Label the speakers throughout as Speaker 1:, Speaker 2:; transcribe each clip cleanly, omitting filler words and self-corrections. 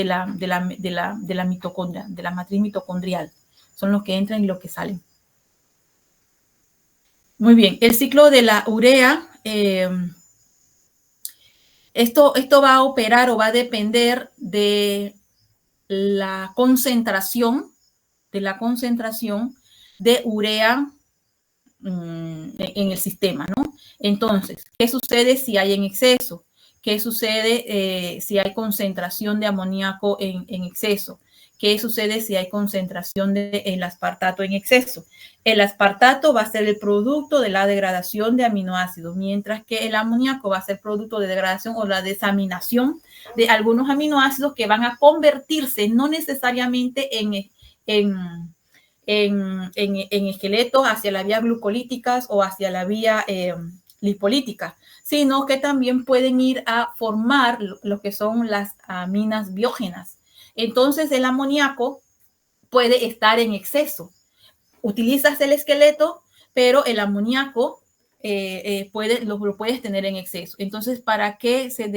Speaker 1: la mitocondria, de la matriz mitocondrial. Son los que entran y los que salen. Muy bien, el ciclo de la urea, esto va a operar o va a depender de la concentración de urea en el sistema, ¿no? Entonces, ¿qué sucede si hay en exceso? ¿Qué sucede si hay concentración de amoníaco en exceso? ¿Qué sucede si hay concentración del aspartato en exceso? El aspartato va a ser el producto de la degradación de aminoácidos, mientras que el amoníaco va a ser producto de degradación o la desaminación de algunos aminoácidos que van a convertirse no necesariamente en esqueletos hacia la vía glucolíticas o hacia la vía lipolítica, sino que también pueden ir a formar lo que son las aminas biógenas. Entonces el amoníaco puede estar en exceso. Utilizas el esqueleto, pero el amoníaco lo puedes tener en exceso. Entonces, para que se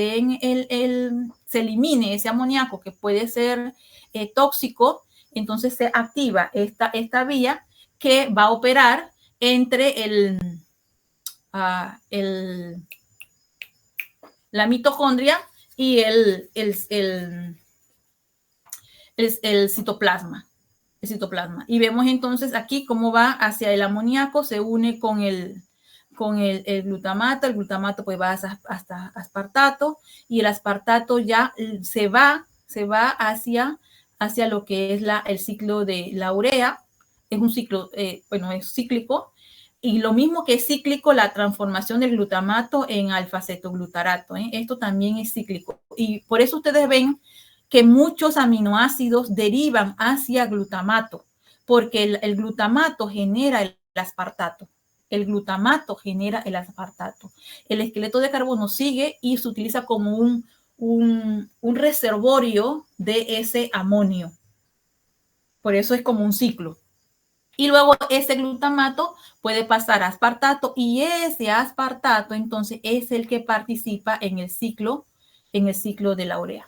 Speaker 1: se elimine ese amoníaco que puede ser tóxico, entonces se activa esta vía que va a operar entre la mitocondria y el citoplasma. Y vemos entonces aquí cómo va hacia el amoníaco, se une con el glutamato pues va hasta aspartato, y el aspartato ya se va hacia lo que es el ciclo de la urea. Es un ciclo, es cíclico, y lo mismo que es cíclico la transformación del glutamato en alfa-cetoglutarato, ¿eh? Esto también es cíclico, y por eso ustedes ven que muchos aminoácidos derivan hacia glutamato, porque el glutamato genera el aspartato. El glutamato genera el aspartato. El esqueleto de carbono sigue y se utiliza como un reservorio de ese amonio. Por eso es como un ciclo. Y luego ese glutamato puede pasar a aspartato, y ese aspartato entonces es el que participa en el ciclo de la urea.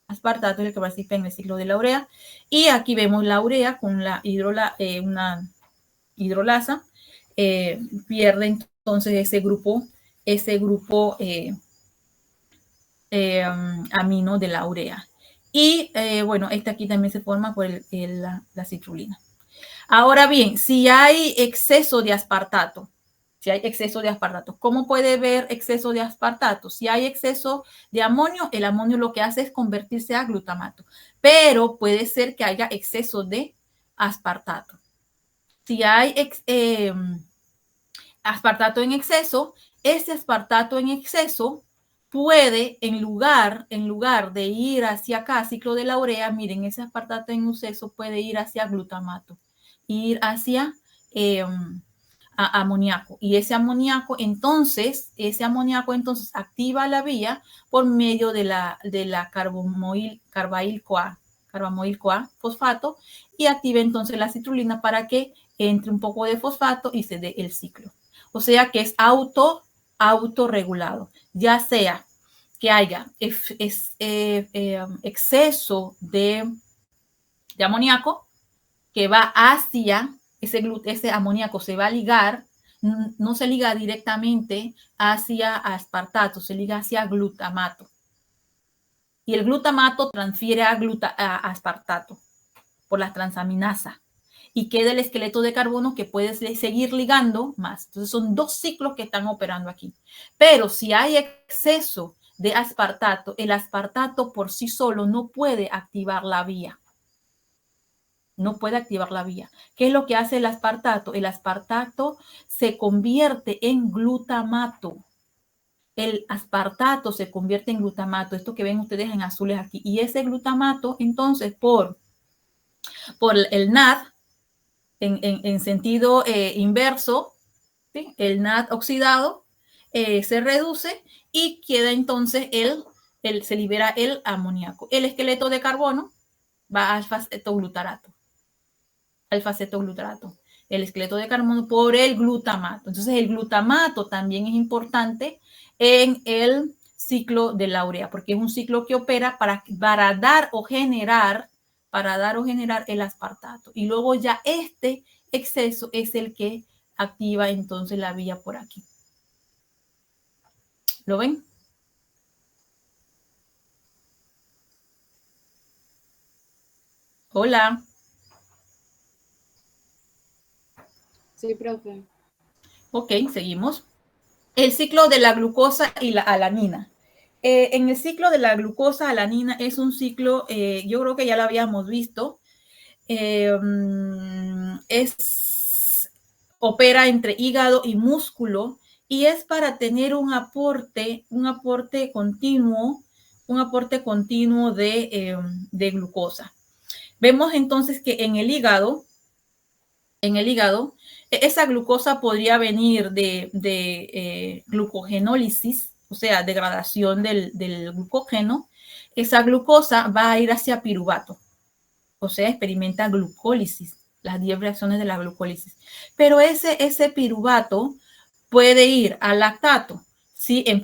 Speaker 1: Aspartato es el que participa en el ciclo de la urea. Y aquí vemos la urea con una hidrolasa. Pierde entonces ese grupo amino de la urea. Y bueno, esta aquí también se forma por la citrulina. Ahora bien, si hay exceso de aspartato, ¿cómo puede haber exceso de aspartato? Si hay exceso de amonio, el amonio lo que hace es convertirse a glutamato, pero puede ser que haya exceso de aspartato. Si hay aspartato en exceso, ese aspartato en exceso puede, en lugar de ir hacia acá, ciclo de la urea, miren, ese aspartato en exceso puede ir hacia glutamato, ir hacia amoníaco. Y ese amoníaco entonces activa la vía por medio de la carbamoil-CoA fosfato, y activa entonces la citrulina para que entre un poco de fosfato y se dé el ciclo. O sea que es autorregulado, ya sea que haya exceso de amoníaco que va hacia ese amoníaco, se va a ligar, no se liga directamente hacia aspartato, se liga hacia glutamato. Y el glutamato transfiere a aspartato por la transaminasa, y queda el esqueleto de carbono que puede seguir ligando más. Entonces son dos ciclos que están operando aquí. Pero si hay exceso de aspartato, el aspartato por sí solo no puede activar la vía. No puede activar la vía. ¿Qué es lo que hace el aspartato? El aspartato se convierte en glutamato. El aspartato se convierte en glutamato. Esto que ven ustedes en azules aquí. Y ese glutamato, entonces, por el NAD, en sentido inverso, ¿sí? El NAD oxidado se reduce y queda entonces se libera el amoníaco. El esqueleto de carbono va a alfa-cetoglutarato. El esqueleto de carbono por el glutamato. Entonces el glutamato también es importante en el ciclo de la urea, porque es un ciclo que opera para dar o generar el aspartato. Y luego ya este exceso es el que activa entonces la vía por aquí. ¿Lo ven? Hola.
Speaker 2: Sí, profe.
Speaker 1: Ok, seguimos. El ciclo de la glucosa y la alanina. En el ciclo de la glucosa alanina es un ciclo, yo creo que ya lo habíamos visto, opera entre hígado y músculo y es para tener un aporte continuo de glucosa. Vemos entonces que en el hígado, esa glucosa podría venir de glucogenólisis, o sea, degradación del glucógeno. Esa glucosa va a ir hacia piruvato, o sea, experimenta glucólisis, las 10 reacciones de la glucólisis. Pero ese piruvato puede ir al lactato, ¿sí? En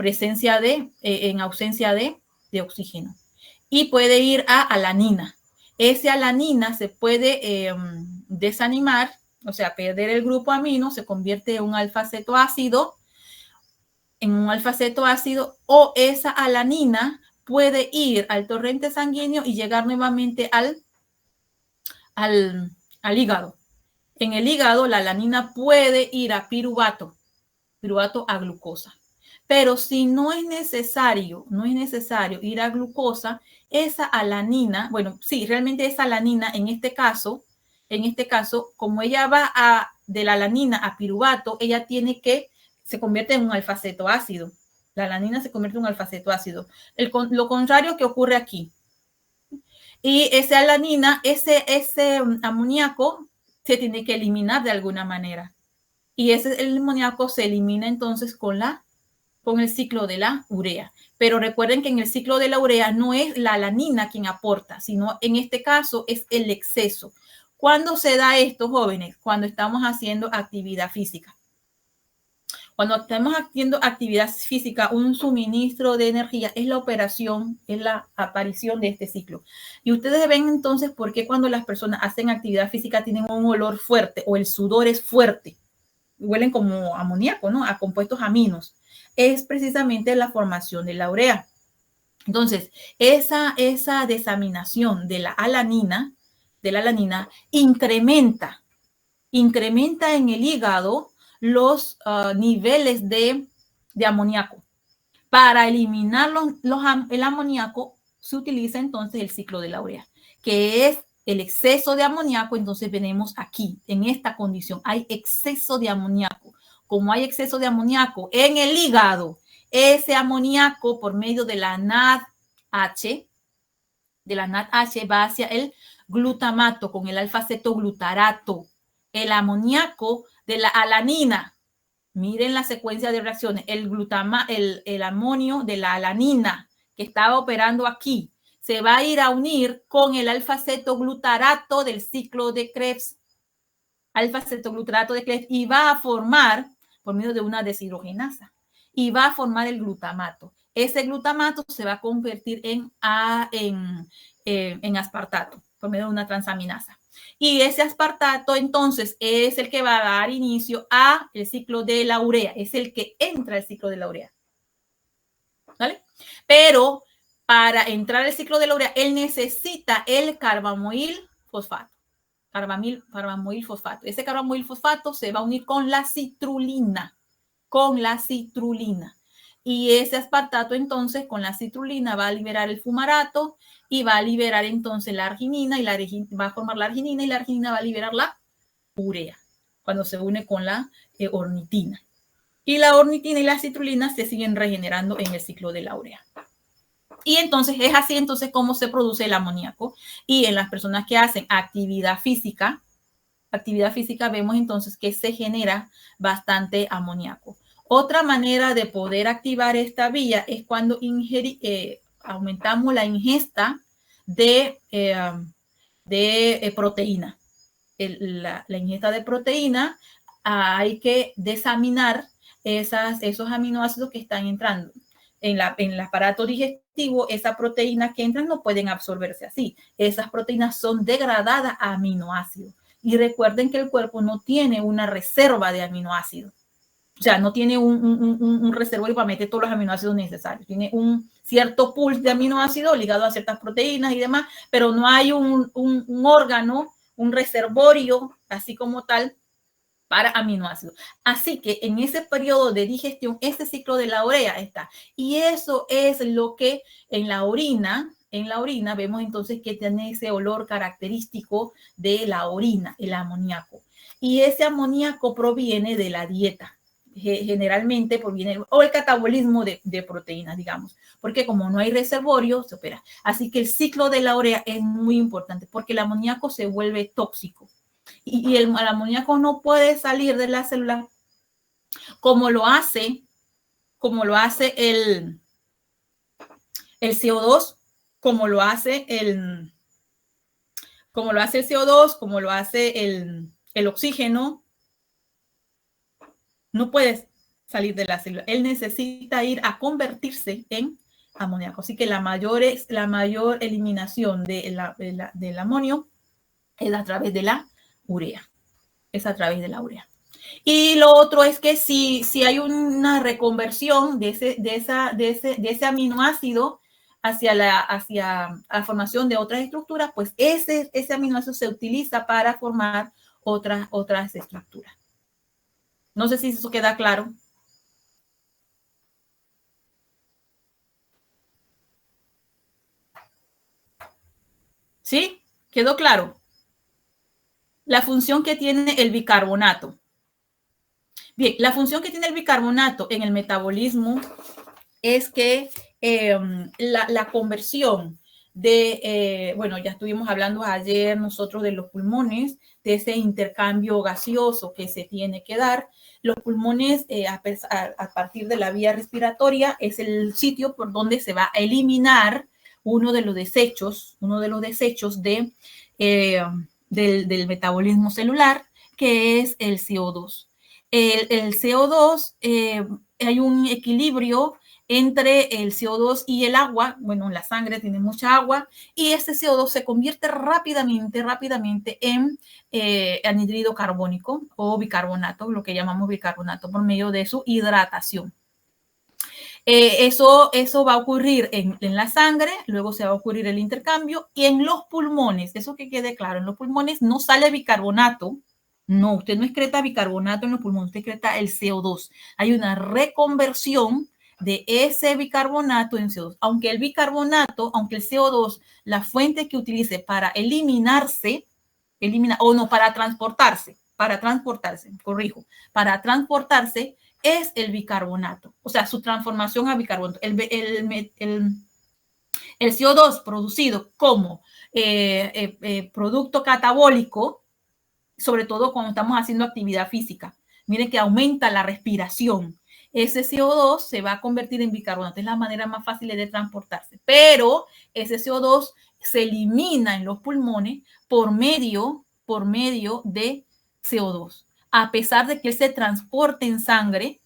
Speaker 1: ausencia de oxígeno. Y puede ir a alanina. Ese alanina se puede desanimar, o sea, perder el grupo amino, se convierte en un alfa-cetoácido, o esa alanina puede ir al torrente sanguíneo y llegar nuevamente al hígado. En el hígado, la alanina puede ir a piruvato a glucosa. Pero si no es necesario ir a glucosa, esa alanina, bueno, sí, realmente esa alanina en este caso, como ella va de la alanina a piruvato, ella se convierte en un alfa-cetoácido. La alanina se convierte en un alfa-cetoácido. Lo contrario que ocurre aquí. Y esa alanina, ese amoníaco se tiene que eliminar de alguna manera. Y el amoníaco se elimina entonces con el ciclo de la urea. Pero recuerden que en el ciclo de la urea no es la alanina quien aporta, sino en este caso es el exceso. ¿Cuándo se da esto, jóvenes? Cuando estamos haciendo actividad física. Cuando estamos haciendo actividad física, un suministro de energía es la aparición de este ciclo. Y ustedes ven entonces por qué cuando las personas hacen actividad física tienen un olor fuerte o el sudor es fuerte. Huelen como amoníaco, ¿no? A compuestos aminos. Es precisamente la formación de la urea. Entonces, esa desaminación de la alanina incrementa en el hígado los niveles de amoníaco. Para eliminar el amoníaco se utiliza entonces el ciclo de la urea, que es el exceso de amoníaco. Entonces venimos aquí, en esta condición, hay exceso de amoníaco. Como hay exceso de amoníaco en el hígado, ese amoníaco por medio de la NADH, va hacia el glutamato con el alfa-cetoglutarato. El amoníaco de la alanina, miren la secuencia de reacciones, el amonio de la alanina que estaba operando aquí, se va a ir a unir con el alfa-cetoglutarato del ciclo de Krebs, y va a formar, por medio de una deshidrogenasa, y va a formar el glutamato. Ese glutamato se va a convertir en aspartato, por medio de una transaminasa. Y ese aspartato entonces es el que va a dar inicio a el ciclo de la urea, es el que entra al ciclo de la urea. ¿Vale? Pero para entrar al ciclo de la urea, él necesita el carbamoil fosfato. Carbamoil fosfato. Ese carbamoil fosfato se va a unir con la citrulina. Y ese aspartato entonces con la citrulina va a liberar el fumarato y va a liberar entonces la arginina, y va a formar la arginina, y la arginina va a liberar la urea cuando se une con la ornitina. Y la ornitina y la citrulina se siguen regenerando en el ciclo de la urea. Y entonces es así entonces como se produce el amoníaco. Y en las personas que hacen actividad física vemos entonces que se genera bastante amoníaco. Otra manera de poder activar esta vía es cuando aumentamos la ingesta de proteína. La ingesta de proteína, hay que desaminar esos aminoácidos que están entrando. en el aparato digestivo, esas proteínas que entran no pueden absorberse así. Esas proteínas son degradadas a aminoácidos. Y recuerden que el cuerpo no tiene una reserva de aminoácidos. O sea, no tiene un reservorio para meter todos los aminoácidos necesarios. Tiene un cierto pool de aminoácidos ligado a ciertas proteínas y demás, pero no hay un órgano, un reservorio, así como tal, para aminoácidos. Así que en ese periodo de digestión, ese ciclo de la urea está. Y eso es lo que en la orina vemos entonces que tiene ese olor característico de la orina, el amoníaco. Y ese amoníaco proviene de la dieta. Generalmente proviene, o el catabolismo de proteínas, digamos, porque como no hay reservorio, se opera. Así que el ciclo de la urea es muy importante porque el amoníaco se vuelve tóxico y el amoníaco no puede salir de la célula como lo hace el CO2, como lo hace el CO2, como lo hace el oxígeno. No puede salir de la célula. Él necesita ir a convertirse en amoníaco. Así que la mayor eliminación del amonio es a través de la urea. Es a través de la urea. Y lo otro es que si hay una reconversión de ese aminoácido hacia la formación de otras estructuras, pues ese aminoácido se utiliza para formar otras estructuras. No sé si eso queda claro. ¿Sí? ¿Quedó claro? La función que tiene el bicarbonato. Bien, la función que tiene el bicarbonato en el metabolismo es que la conversión bueno, ya estuvimos hablando ayer nosotros de los pulmones, de ese intercambio gaseoso que se tiene que dar. Los pulmones, a partir de la vía respiratoria, es el sitio por donde se va a eliminar uno de los desechos del metabolismo celular, que es el CO2. El CO2, hay un equilibrio entre el CO2 y el agua. Bueno, la sangre tiene mucha agua y este CO2 se convierte rápidamente en anhídrido carbónico o bicarbonato, lo que llamamos bicarbonato, por medio de su hidratación. Eso va a ocurrir en la sangre, luego se va a ocurrir el intercambio y en los pulmones, eso que quede claro, en los pulmones no sale bicarbonato. No, usted no excreta bicarbonato en los pulmones, usted excreta el CO2. Hay una reconversión de ese bicarbonato en CO2. Aunque el CO2, la fuente que utilice para para transportarse, es el bicarbonato. O sea, su transformación a bicarbonato. El CO2 producido como producto catabólico, sobre todo cuando estamos haciendo actividad física. Miren que aumenta la respiración. Ese CO2 se va a convertir en bicarbonato. Es la manera más fácil de transportarse. Pero ese CO2 se elimina en los pulmones por medio de CO2. A pesar de que él se transporte en sangre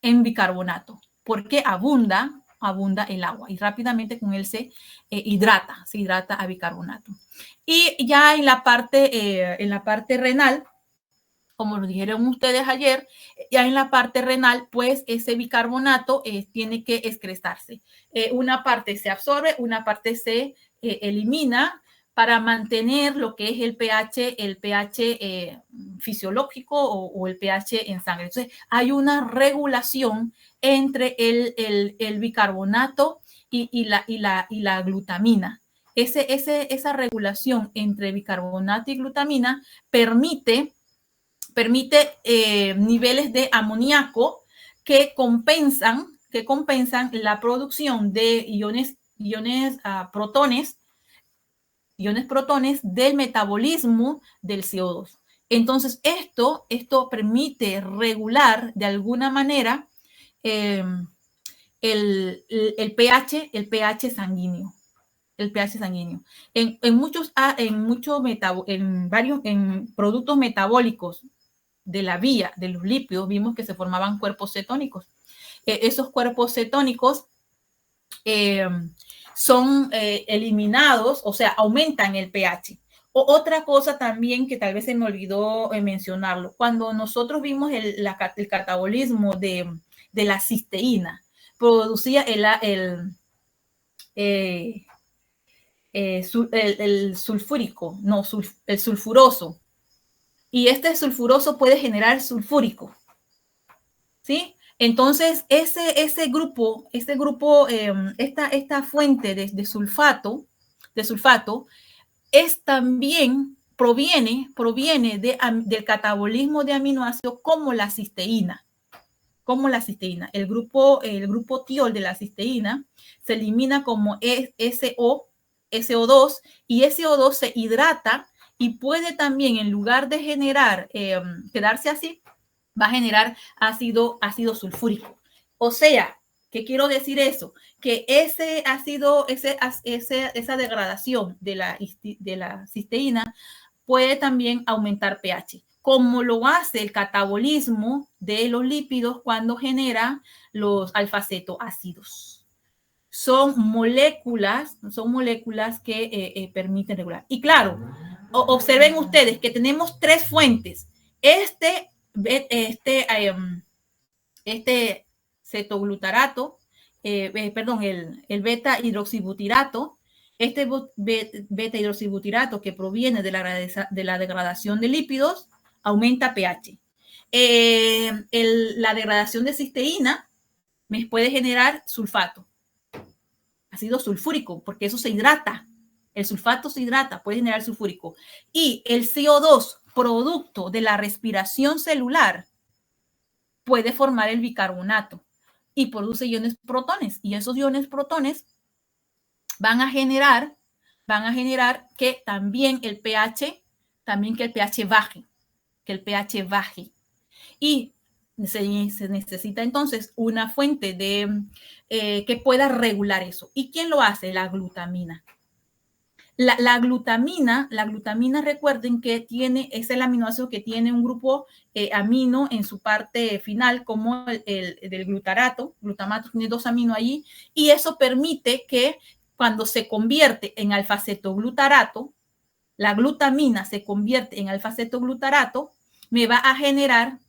Speaker 1: en bicarbonato. Porque abunda el agua y rápidamente con él se hidrata a bicarbonato. Y ya en la parte renal, como lo dijeron ustedes ayer, ya en la parte renal, pues ese bicarbonato tiene que excretarse. Una parte se absorbe, una parte se elimina para mantener lo que es el pH fisiológico o el pH en sangre. Entonces, hay una regulación entre el bicarbonato y la glutamina. Esa regulación entre bicarbonato y glutamina permite niveles de amoníaco que compensan la producción de iones protones del metabolismo del CO2. Entonces, esto permite regular de alguna manera el pH sanguíneo. El pH sanguíneo. En varios productos metabólicos de la vía de los lípidos, vimos que se formaban cuerpos cetónicos. Esos cuerpos cetónicos son eliminados, o sea, aumentan el pH. Otra cosa también que tal vez se me olvidó mencionarlo, cuando nosotros vimos el catabolismo de la cisteína, producía el sulfúrico, no, el sulfuroso. Y este sulfuroso puede generar sulfúrico. ¿Sí? Entonces, esta fuente de sulfato es también proviene del catabolismo de aminoácidos como la cisteína. El grupo tiol de la cisteína se elimina como SO2 y SO2 se hidrata y puede también, en lugar de generar, quedarse así, va a generar ácido sulfúrico. O sea, ¿qué quiero decir eso? Que ese ácido, esa degradación de la cisteína puede también aumentar pH, como lo hace el catabolismo de los lípidos cuando genera los alfa-cetoácidos. Son moléculas que permiten regular. Y claro, observen ustedes que tenemos tres fuentes. Este cetoglutarato, el beta hidroxibutirato, este beta hidroxibutirato que proviene de la degradación de lípidos, aumenta pH. La degradación de cisteína me puede generar sulfato, ácido sulfúrico, porque eso se hidrata. El sulfato se hidrata, puede generar sulfúrico. Y el CO2, producto de la respiración celular, puede formar el bicarbonato y produce iones protones. Y esos iones protones van a generar que también el pH baje, Y se necesita entonces una fuente que pueda regular eso. ¿Y quién lo hace? La glutamina. La glutamina, recuerden que es el aminoácido que tiene un grupo amino en su parte final, como el del glutamato tiene 2 aminos allí, y eso permite que cuando se convierte en alfa-cetoglutarato, la glutamina se convierte en alfa-cetoglutarato, me va a generar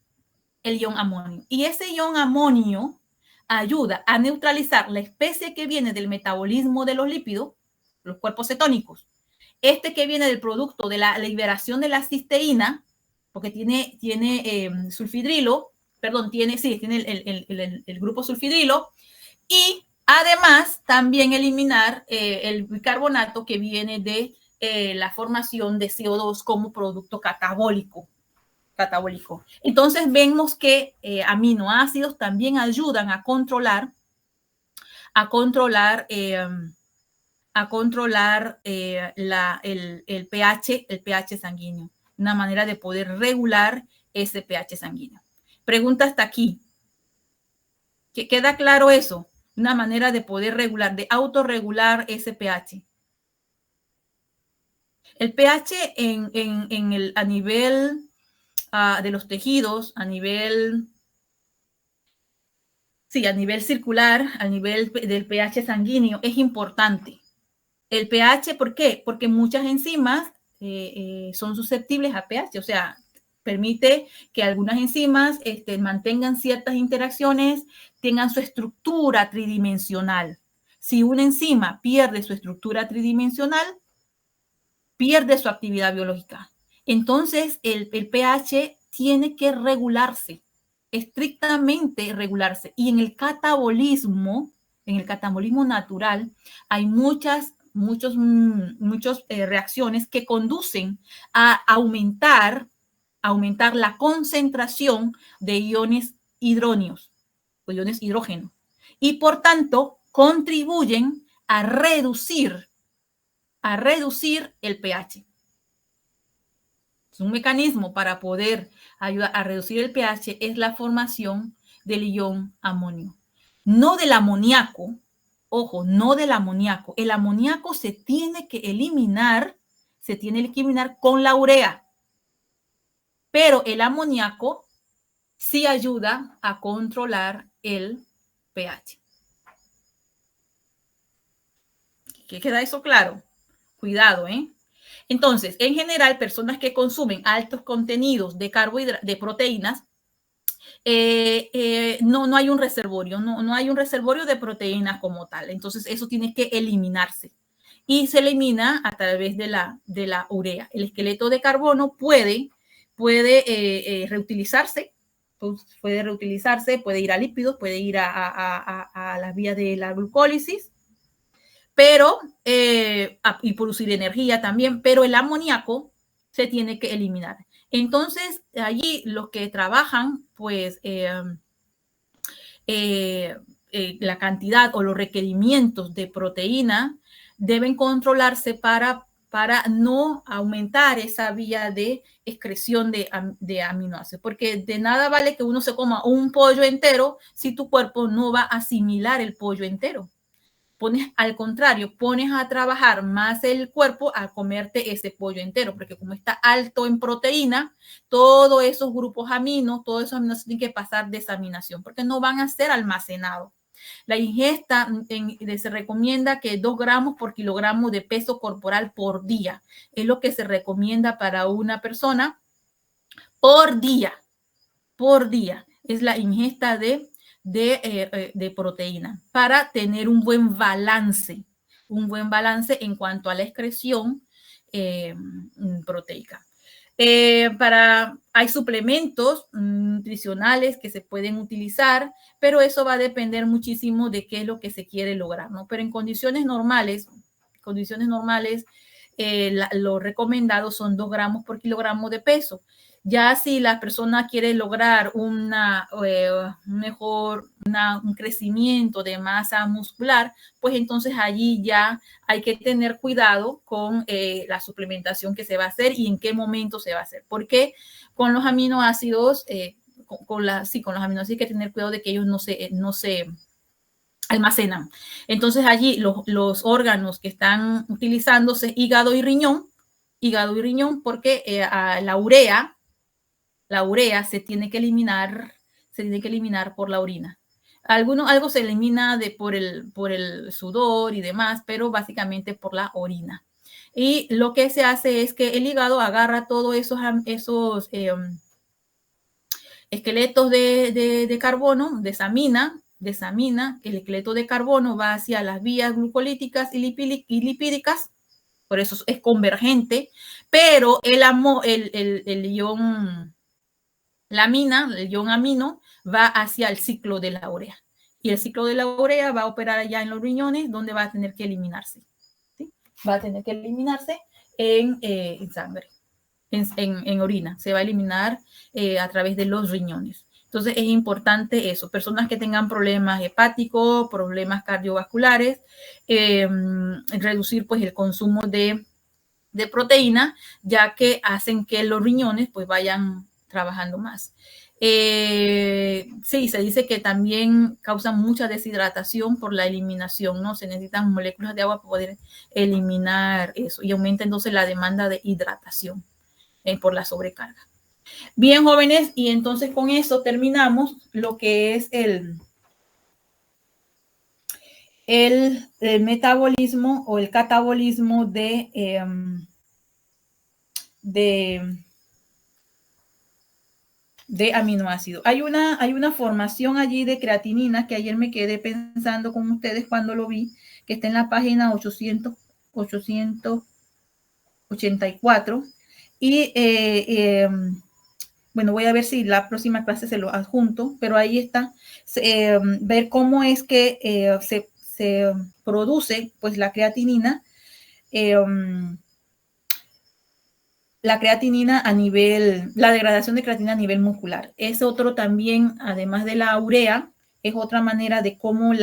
Speaker 1: el ion amonio. Y ese ion amonio ayuda a neutralizar la especie que viene del metabolismo de los lípidos, los cuerpos cetónicos, que viene del producto de la liberación de la cisteína, porque tiene sulfidrilo, tiene el grupo sulfidrilo, y además también eliminar el bicarbonato que viene de la formación de CO2 como producto catabólico. Entonces vemos que aminoácidos también ayudan a controlar el pH sanguíneo, una manera de poder regular ese pH sanguíneo. Pregunta hasta aquí. ¿Queda claro eso? Una manera de poder regular, de autorregular ese pH. El pH a nivel de los tejidos, a nivel circular, a nivel del pH sanguíneo, es importante. El pH, ¿por qué? Porque muchas enzimas son susceptibles a pH, o sea, permite que algunas enzimas mantengan ciertas interacciones, tengan su estructura tridimensional. Si una enzima pierde su estructura tridimensional, pierde su actividad biológica. Entonces, el pH tiene que regularse, estrictamente regularse. Y en el catabolismo natural, hay muchas reacciones que conducen a aumentar la concentración de iones hidróneos o iones hidrógeno, y por tanto contribuyen a reducir el pH. Es un mecanismo para poder ayudar a reducir el pH, es la formación del ion amonio. No del amoníaco, ojo, no del amoníaco. El amoníaco se tiene que eliminar con la urea. Pero el amoníaco sí ayuda a controlar el pH. ¿Que queda eso claro? Cuidado, ¿eh? Entonces, en general, personas que consumen altos contenidos de carbohidratos, de proteínas, no hay un reservorio, no hay un reservorio de proteínas como tal. Entonces, eso tiene que eliminarse. Y se elimina a través de la urea. El esqueleto de carbono puede reutilizarse, puede ir a lípidos, puede ir a las vías de la glucólisis, pero, y producir energía también, pero el amoníaco se tiene que eliminar. Entonces, allí los que trabajan, pues, la cantidad o los requerimientos de proteína deben controlarse para no aumentar esa vía de excreción de aminoácidos, porque de nada vale que uno se coma un pollo entero si tu cuerpo no va a asimilar el pollo entero. Al contrario, pones a trabajar más el cuerpo a comerte ese pollo entero, porque como está alto en proteína, todos esos grupos aminos, todos esos aminos tienen que pasar desaminación, porque no van a ser almacenados. La ingesta se recomienda que 2 gramos por kilogramo de peso corporal por día. Es lo que se recomienda para una persona por día. Por día. Es la ingesta de proteína para tener un buen balance en cuanto a la excreción proteica. Hay suplementos nutricionales que se pueden utilizar, pero eso va a depender muchísimo de qué es lo que se quiere lograr, ¿no? Pero en condiciones normales, lo recomendado son 2 gramos por kilogramo de peso. Ya si la persona quiere lograr un crecimiento de masa muscular, pues entonces allí ya hay que tener cuidado con la suplementación que se va a hacer y en qué momento se va a hacer. Porque con los aminoácidos, con los aminoácidos hay que tener cuidado de que ellos no se almacenan. Entonces allí los órganos que están utilizándose, hígado y riñón, porque la urea se tiene que eliminar por la orina. Algo se elimina por el sudor y demás, pero básicamente por la orina. Y lo que se hace es que el hígado agarra todos esos esqueletos de carbono, desamina, el esqueleto de carbono va hacia las vías glucolíticas y lipídicas, por eso es convergente, pero el ion el ion amino va hacia el ciclo de la urea. Y el ciclo de la urea va a operar allá en los riñones, donde va a tener que eliminarse. ¿Sí? Va a tener que eliminarse en sangre, en orina. Se va a eliminar a través de los riñones. Entonces es importante eso. Personas que tengan problemas hepáticos, problemas cardiovasculares, reducir pues el consumo de proteína, ya que hacen que los riñones pues vayan trabajando más. Sí, se dice que también causan mucha deshidratación por la eliminación, ¿no? Se necesitan moléculas de agua para poder eliminar eso y aumenta entonces la demanda de hidratación por la sobrecarga. Bien, jóvenes, y entonces con eso terminamos lo que es el metabolismo o el catabolismo de aminoácidos. Hay una formación allí de creatinina que ayer me quedé pensando con ustedes cuando lo vi, que está en la página 884. Y bueno, voy a ver si la próxima clase se lo adjunto, pero ahí está, ver cómo es que se produce pues la creatinina, la degradación de creatinina a nivel muscular. Es otro también, además de la urea, es otra manera de cómo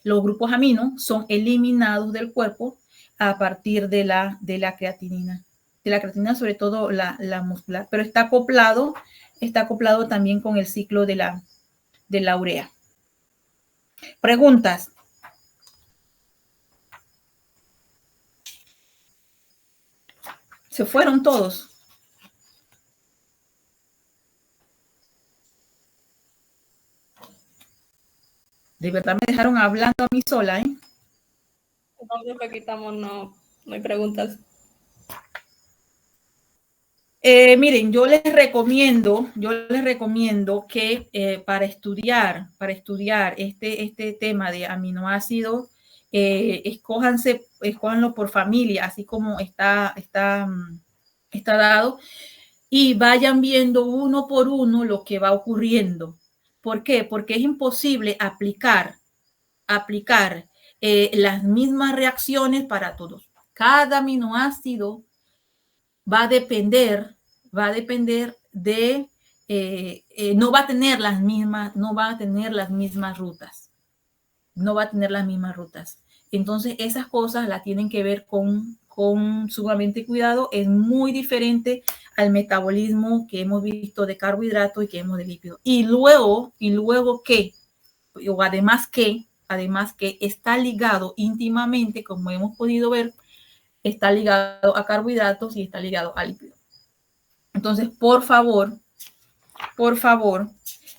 Speaker 1: los grupos aminos son eliminados del cuerpo a partir de la creatinina. De la creatinina, sobre todo la muscular, pero está acoplado también con el ciclo de la urea. Preguntas. Se fueron todos. De verdad me dejaron hablando a mí sola, ¿eh?
Speaker 2: No, profe, aquí estamos, no hay preguntas.
Speaker 1: Miren, yo les recomiendo que para estudiar este tema de aminoácidos, escójanlo por familia, así como está dado, y vayan viendo uno por uno lo que va ocurriendo. ¿Por qué? Porque es imposible aplicar las mismas reacciones para todos. Cada aminoácido va a depender de, no va a tener las mismas rutas. No va a tener las mismas rutas. Entonces, esas cosas las tienen que ver con sumamente cuidado. Es muy diferente al metabolismo que hemos visto de carbohidratos y que hemos de lípidos. Y luego que, o además que está ligado íntimamente, como hemos podido ver, está ligado a carbohidratos y está ligado a lípidos. Entonces, por favor,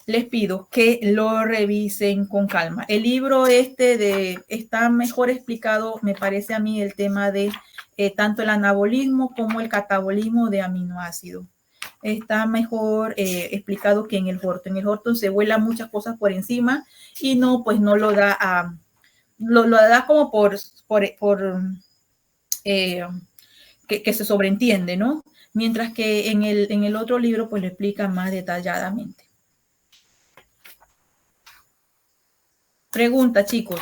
Speaker 1: les pido que lo revisen con calma. El libro está mejor explicado, me parece a mí, el tema de tanto el anabolismo como el catabolismo de aminoácidos. Está mejor explicado que en el Horton. En el Horton se vuelan muchas cosas por encima y no lo da lo da como que se sobreentiende, ¿no? Mientras que en el otro libro pues lo explica más detalladamente. Pregunta, chicos.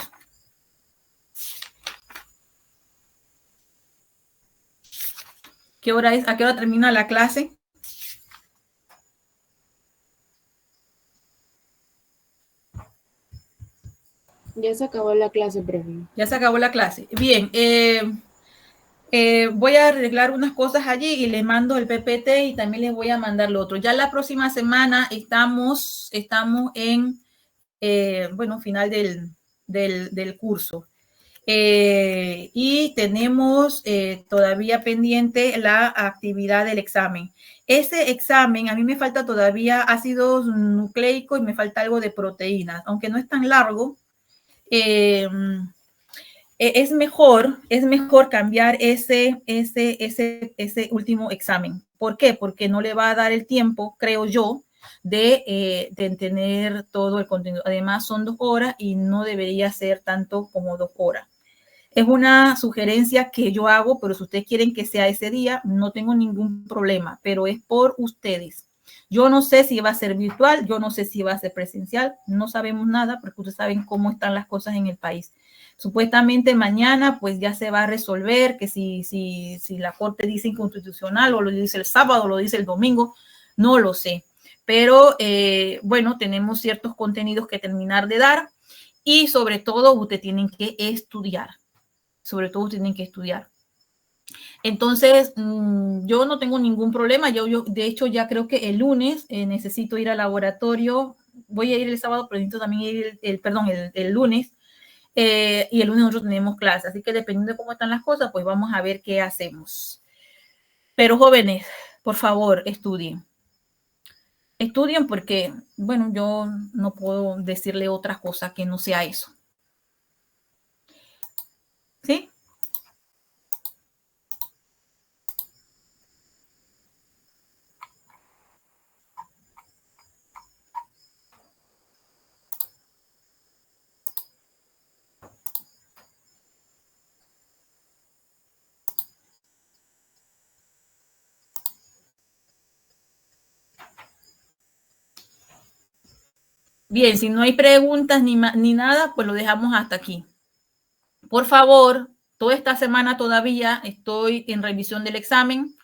Speaker 1: ¿Qué hora es? ¿A qué hora termina la clase?
Speaker 2: Ya se acabó la clase, profe.
Speaker 1: Ya se acabó la clase. Bien, voy a arreglar unas cosas allí y les mando el PPT y también les voy a mandar lo otro. Ya la próxima semana estamos en, final del curso. Y tenemos todavía pendiente la actividad del examen. Ese examen, a mí me falta todavía ácidos nucleicos y me falta algo de proteínas, aunque no es tan largo. Es mejor cambiar ese último examen. ¿Por qué? Porque no le va a dar el tiempo, creo yo, de tener todo el contenido. Además, son 2 horas y no debería ser tanto como 2 horas. Es una sugerencia que yo hago, pero si ustedes quieren que sea ese día, no tengo ningún problema, pero es por ustedes. Yo no sé si va a ser virtual, yo no sé si va a ser presencial, no sabemos nada porque ustedes saben cómo están las cosas en el país. Supuestamente mañana pues ya se va a resolver que si la Corte dice inconstitucional o lo dice el sábado o lo dice el domingo, no lo sé. Pero bueno, tenemos ciertos contenidos que terminar de dar y sobre todo ustedes tienen que estudiar. Sobre todo tienen que estudiar. Entonces, yo no tengo ningún problema. Yo, de hecho, ya creo que el lunes necesito ir al laboratorio. Voy a ir el sábado, pero necesito también ir el lunes. Y el lunes nosotros tenemos clase. Así que dependiendo de cómo están las cosas, pues vamos a ver qué hacemos. Pero jóvenes, por favor, estudien. Estudien porque, bueno, yo no puedo decirle otra cosa que no sea eso. ¿Sí? Bien, si no hay preguntas ni nada, pues lo dejamos hasta aquí. Por favor, toda esta semana todavía estoy en revisión del examen.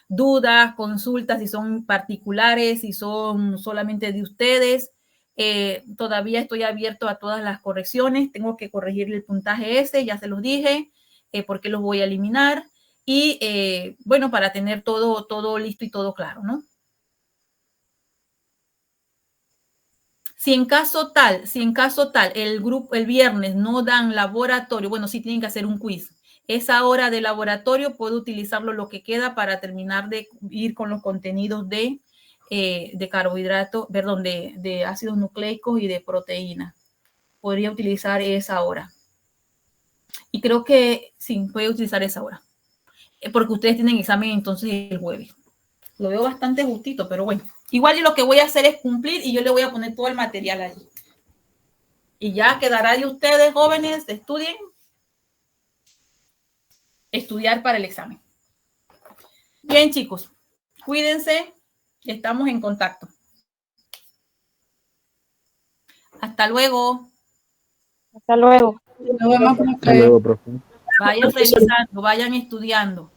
Speaker 1: Dudas, consultas, si son particulares, si son solamente de ustedes. Todavía estoy abierto a todas las correcciones. Tengo que corregir el puntaje ese, ya se los dije, porque los voy a eliminar. Y bueno, para tener todo listo y todo claro, ¿no? Si en caso tal, el viernes no dan laboratorio, bueno, sí tienen que hacer un quiz. Esa hora de laboratorio puedo utilizarlo lo que queda para terminar de ir con los contenidos de carbohidratos, perdón, de ácidos nucleicos y de proteína. Podría utilizar esa hora. Y creo que sí, voy a utilizar esa hora. Porque ustedes tienen examen entonces el jueves. Lo veo bastante justito, pero bueno. Igual yo lo que voy a hacer es cumplir y yo le voy a poner todo el material allí. Y ya quedará de ustedes, jóvenes, estudien. Estudiar para el examen. Bien, chicos. Cuídense. Estamos en contacto. Hasta luego.
Speaker 2: Hasta luego.
Speaker 3: Hasta luego, profe.
Speaker 1: Vayan revisando, vayan estudiando.